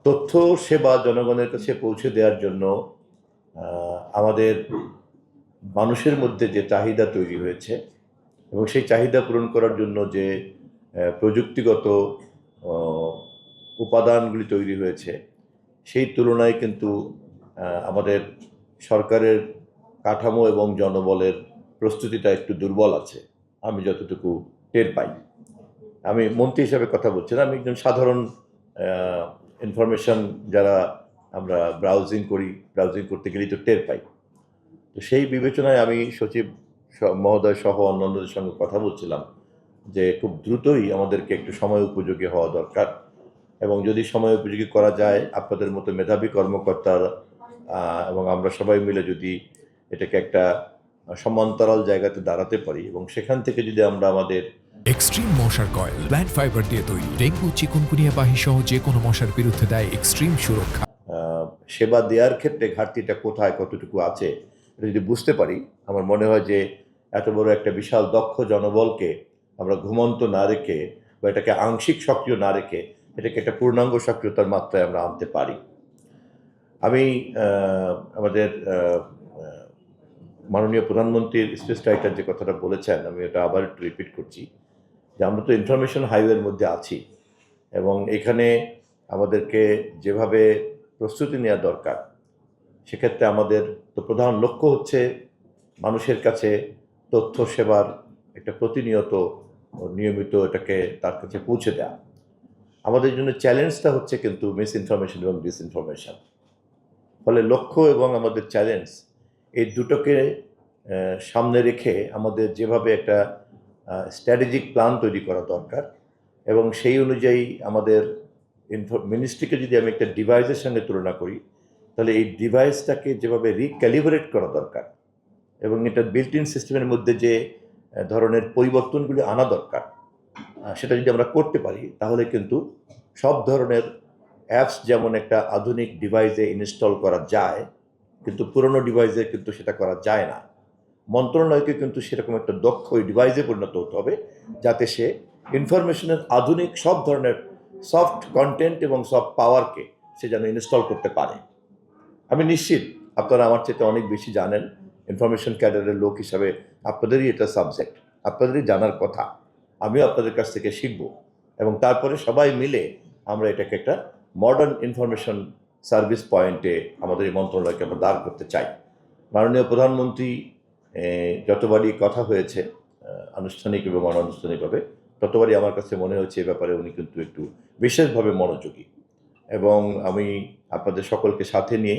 তথ্য সেবা জনগণের কাছে পৌঁছে দেওয়ার জন্য আমাদের মানুষের মধ্যে যে চাহিদা তৈরি হয়েছে এবং সেই চাহিদা পূরণ করার জন্য যে প্রযুক্তিগত উপাদানগুলি তৈরি হয়েছে সেই তুলনায় কিন্তু আমাদের সরকারের কাঠামো এবং জনবলের প্রস্তুতিটা একটু দুর্বল আছে, আমি যতটুকু টের পাই। আমি মন্ত্রী হিসাবে কথা বলছি না, আমি একজন সাধারণ ইনফরমেশন যারা আমরা ব্রাউজিং করতে গেলেই তো টের পাই। তো সেই বিবেচনায় আমি সচিব মহোদয় সহ অন্যান্যদের সঙ্গে কথা বলছিলাম যে খুব দ্রুতই আমাদেরকে একটু সময় উপযোগী হওয়া দরকার, এবং যদি সময় উপযোগী করা যায় আপনাদের মতো মেধাবী কর্মকর্তারা এবং আমরা সবাই মিলে যদি এটাকে একটা সমান্তরাল জায়গাতে দাঁড়াতে পারি এবং সেখান থেকে যদি আমরা আমাদের এক্সট্রিম মশার কয়েল প্ল্যান্ট ফাইবার দিয়ে তৈরি, ডেঙ্গু চিকুনগুনিয়া বাহি সহ যে কোনো মশার বিরুদ্ধে দেয় এক্সট্রিম সুরক্ষা। সেবা দেওয়ার ক্ষেত্রে ঘাটতিটা কোথায় কতটুকু আছে এটা যদি বুঝতে পারি, আমার মনে হয় যে এত বড় একটা বিশাল দক্ষ জনবলকে আমরা ঘুমন্ত না রেখে বা এটাকে আংশিক সক্রিয় না রেখে এটাকে একটা পূর্ণাঙ্গ সক্রিয়তার মাত্রায় আমরা আনতে পারি। আমি আমাদের মাননীয় প্রধানমন্ত্রীর স্পেস রাইটার যে কথাটা বলেছেন, আমি এটা আবার একটু রিপিট করছি যে আমরা তো ইনফরমেশন হাইওয়ের মধ্যে আছি এবং এখানে আমাদেরকে যেভাবে প্রস্তুতি নেওয়া দরকার সেক্ষেত্রে আমাদের তো প্রধান লক্ষ্য হচ্ছে মানুষের কাছে তথ্য সেবার একটা প্রতিনিয়ত নিয়মিত এটাকে তার কাছে পৌঁছে দেওয়া। আমাদের জন্য চ্যালেঞ্জটা হচ্ছে কিন্তু মিস ইনফরমেশন এবং ডিসইনফরমেশন। ফলে লক্ষ্য এবং আমাদের চ্যালেঞ্জ এই দুটোকে সামনে রেখে আমাদের যেভাবে একটা স্ট্র্যাটেজিক প্ল্যান তৈরি করা দরকার এবং সেই অনুযায়ী আমাদের মিনিস্ট্রিকে যদি আমি একটা ডিভাইসের সঙ্গে তুলনা করি তাহলে এই ডিভাইসটাকে যেভাবে রিক্যালিব্রেট করা দরকার এবং এটা বিল্ট ইন সিস্টেমের মধ্যে যে ধরনের পরিবর্তনগুলি আনা দরকার সেটা যদি আমরা করতে পারি তাহলে কিন্তু সব ধরনের অ্যাপস যেমন একটা আধুনিক ডিভাইসে ইনস্টল করা যায় কিন্তু পুরনো ডিভাইসে কিন্তু সেটা করা যায় না। মন্ত্রণালয়কে কিন্তু সেরকম একটা দক্ষ ওই ডিভাইসে পরিণত হতে হবে যাতে সে ইনফরমেশনের আধুনিক সব ধরনের সফট কন্টেন্ট এবং সফট পাওয়ারকে সে যেন ইনস্টল করতে পারে। আমি নিশ্চিত আপনারা আমার চেয়ে অনেক বেশি জানেন, ইনফরমেশন ক্যাডারের লোক হিসাবে আপনাদেরই এটা সাবজেক্ট, আপনাদেরই জানার কথা। আমিও আপনাদের কাছ থেকে শিখব এবং তারপরে সবাই মিলে আমরা এটাকে একটা মডার্ন ইনফরমেশন সার্ভিস পয়েন্টে আমাদের এই মন্ত্রণালয়কে আমরা দাঁড় করতে চাই। মাননীয় প্রধানমন্ত্রী যতবারই কথা হয়েছে আনুষ্ঠানিক এবং অনানুষ্ঠানিকভাবে ততবারই আমার কাছে মনে হচ্ছে এ ব্যাপারে উনি কিন্তু একটু বিশেষভাবে মনোযোগী, এবং আমি আপনাদের সকলকে সাথে নিয়ে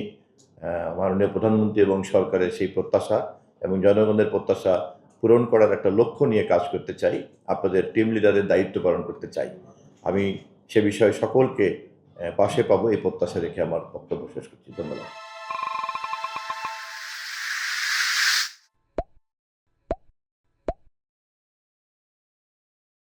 মাননীয় প্রধানমন্ত্রী এবং সরকারের সেই প্রত্যাশা এবং জনগণের প্রত্যাশা পূরণ করার একটা লক্ষ্য নিয়ে কাজ করতে চাই, আপনাদের টিম লিডারের দায়িত্ব পালন করতে চাই। আমি সে বিষয়ে সকলকে পাশে পাবো এই প্রত্যাশা রেখে আমার বক্তব্য শেষ করছি। ধন্যবাদ।